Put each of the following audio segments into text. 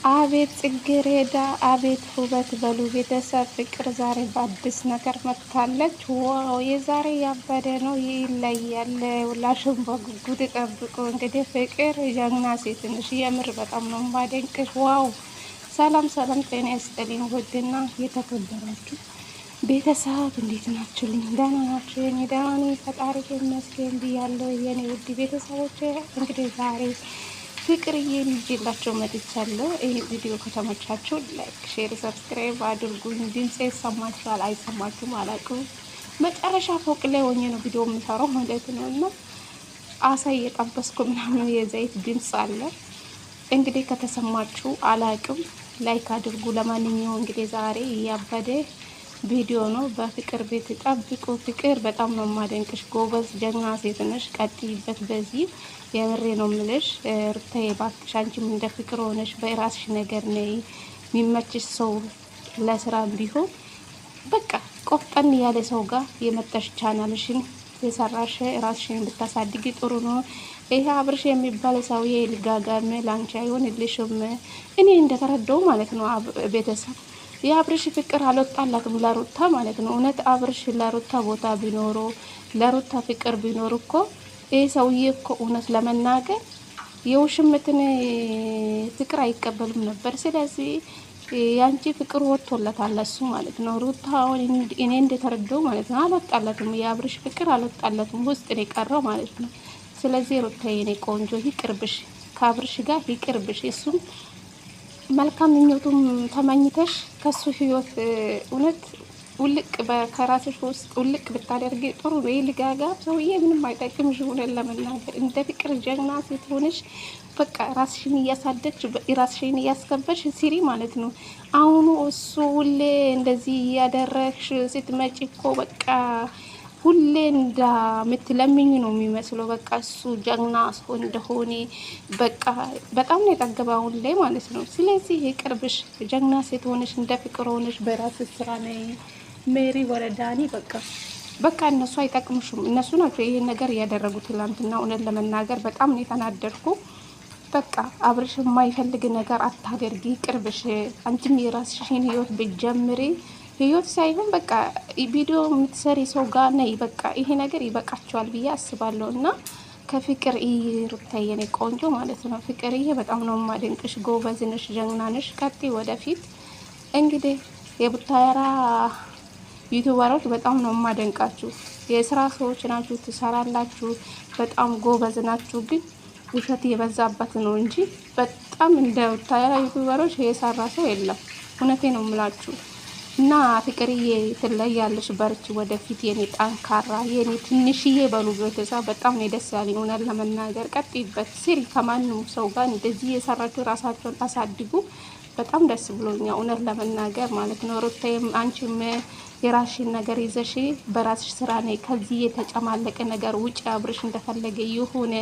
አቤት ጽጌረዳ አቤት ውበት በሉ ቤተሰብ ፍቅር ዛሬ በአዲስ ነገር መጥታለች። ዋው የዛሬ ያበደ ነው፣ ይለያል። ሁላችሁም በጉጉት ጠብቁ። እንግዲህ ፍቅር ጀግና ሴት ነሽ፣ የምር በጣም ነው ማደንቅሽ። ዋው ሰላም ሰላም፣ ጤና ይስጥልኝ ውድና የተከበራችሁ ቤተሰብ እንዴት ናችሁልኝ? ደህና ናችሁ? የኔ ደህና ነኝ ፈጣሪ ይመስገን ብያለሁ። የኔ ውድ ቤተሰቦች እንግዲህ ዛሬ ፍቅርዬ ይዤላቸው መጥቻለሁ። ይህ ቪዲዮ ከተመቻችሁ ላይክ፣ ሼር፣ ሰብስክራይብ አድርጉኝ። ድምጼ ይሰማችኋል አይሰማችሁም አላውቅም። መጨረሻ ፎቅ ላይ ሆኜ ነው ቪዲዮ የምሰራው ማለት ነው እና አሳ እየጠበስኩ ምናምን የዘይት ድምፅ አለ። እንግዲህ ከተሰማችሁ አላውቅም ላይክ አድርጉ። ለማንኛውም እንግዲህ ዛሬ እያበደ ቪዲዮ ነው። በፍቅር ቤት ጠብቁ። ፍቅር በጣም ነው ማደንቅሽ። ጎበዝ ጀግና ሴት ነሽ፣ ቀጥይበት በዚህ የምሬ ነው ምልሽ። ሩታዬ እባክሽ አንቺም እንደ ፍቅር ሆነሽ በራስሽ ነገር ነይ። የሚመችሽ ሰው ለስራ ቢሆን በቃ ቆፍጠን ያለ ሰው ጋር የመጣሽ ቻናልሽን የሰራሽ ራስሽን ብታሳድጊ ጥሩ ነው። ይሄ አብርሽ የሚባል ሰውዬ ልጋጋም ላንቺ አይሆንልሽም። እኔ እንደተረዳው ማለት ነው ቤተሰብ የአብርሽ ፍቅር አልወጣላትም ለሩታ ማለት ነው። እውነት አብርሽ ለሩታ ቦታ ቢኖሩ ለሩታ ፍቅር ቢኖር እኮ ይህ ሰውዬ እኮ እውነት ለመናገር የውሽምትን ፍቅር አይቀበልም ነበር። ስለዚህ ያንቺ ፍቅር ወጥቶለታል እሱ ማለት ነው። ሩታ አሁን እኔ እንደተረዳው ማለት ነው አልወጣለትም፣ የአብርሽ ፍቅር አልወጣለትም፣ ውስጥ ነው የቀረው ማለት ነው። ስለዚህ ሩታ የኔ ቆንጆ ይቅርብሽ፣ ከአብርሽ ጋር ይቅርብሽ። እሱም መልካም ምኞቱም ተመኝተሽ ከሱ ህይወት እውነት ውልቅ ከራስሽ ውስጥ ውልቅ ብታደርጊ ጥሩ ነው። ልጋጋ ሰውዬ ምንም አይጠቅምሽ። ሆነን ለመናገር እንደ ፍቅር ጀግና ሴት ሆነሽ በቃ ራስሽን እያሳደግሽ ራስሽን እያስከበርሽ ሲሪ ማለት ነው። አሁኑ እሱ ሁሌ እንደዚህ እያደረግሽ ስትመጪ እኮ በቃ ሁሌ እንደምትለምኝ ነው የሚመስለው። በቃ እሱ ጀግና ሰው እንደሆነ በቃ በጣም ነው የጠገበው አሁን ላይ ማለት ነው። ስለዚህ ይቅርብሽ፣ ጀግና ሴት ሆነሽ እንደ ፍቅር ሆነሽ በራስ ስራ ነይ። ሜሪ ወረዳኒ በቃ እነሱ አይጠቅሙሽም። እነሱ ናቸው ይሄን ነገር እያደረጉት ትላንትና። እውነት ለመናገር በጣም ነው የተናደድኩ። በቃ አብርሽ የማይፈልግ ነገር አታደርጊ፣ ይቅርብሽ። አንቺም የራስሽን ህይወት ብትጀምሪ ህይወት ሳይሆን በቃ ቪዲዮ የምትሰሪ ሰው ጋር ነይ። በቃ ይሄ ነገር ይበቃቸዋል ብዬ አስባለሁ። እና ከፍቅር ሩታዬ የኔ ቆንጆ ማለት ነው። ፍቅርዬ በጣም ነው ማደንቅሽ። ጎበዝ ነሽ፣ ጀግና ነሽ። ቀጥይ ወደፊት። እንግዲህ የቡታየራ ዩቲዩበሮች በጣም ነው ማደንቃችሁ። የስራ ሰዎች ናችሁ፣ ትሰራላችሁ፣ በጣም ጎበዝ ናችሁ። ግን ውሸት የበዛበት ነው እንጂ በጣም እንደ ቡታየራ ዩቲዩበሮች የሰራ ሰው የለም። እውነቴ ነው የምላችሁ። እና ፍቅርዬ ትለያለሽ፣ በርቺ ወደፊት የኔ ጠንካራ የኔ ትንሽዬ በሉ ቤተሰብ። በጣም ነው ደስ ያለኝ እውነት ለመናገር። ቀጥይበት፣ ስሪ። ከማንም ሰው ጋር እንደዚህ የሰራችሁ ራሳቸውን አሳድጉ። በጣም ደስ ብሎኛል እውነት ለመናገር ማለት ነው። ሩታዬም አንቺም የራስሽን ነገር ይዘሽ በራስሽ ስራ ነይ። ከዚህ የተጨማለቀ ነገር ውጭ። አብርሽ እንደፈለገ ይሁን፣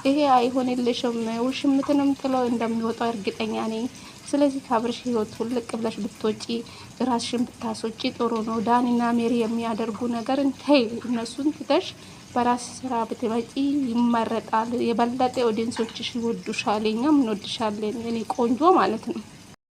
ይሄ አይሆንልሽም። ውሽምትንም ጥሎ እንደሚወጣው እርግጠኛ ነኝ። ስለዚህ ከአብርሽ ህይወት ውልቅ ብለሽ ብትወጪ ራስሽን ብታስወጪ ጥሩ ነው። ዳኒና ሜሪ የሚያደርጉ ነገር እንተይ፣ እነሱን ትተሽ በራስ ስራ ብትመጪ ይመረጣል። የበለጠ ኦዲየንሶችሽ ይወዱሻል፣ እኛም እንወድሻለን የኔ ቆንጆ ማለት ነው።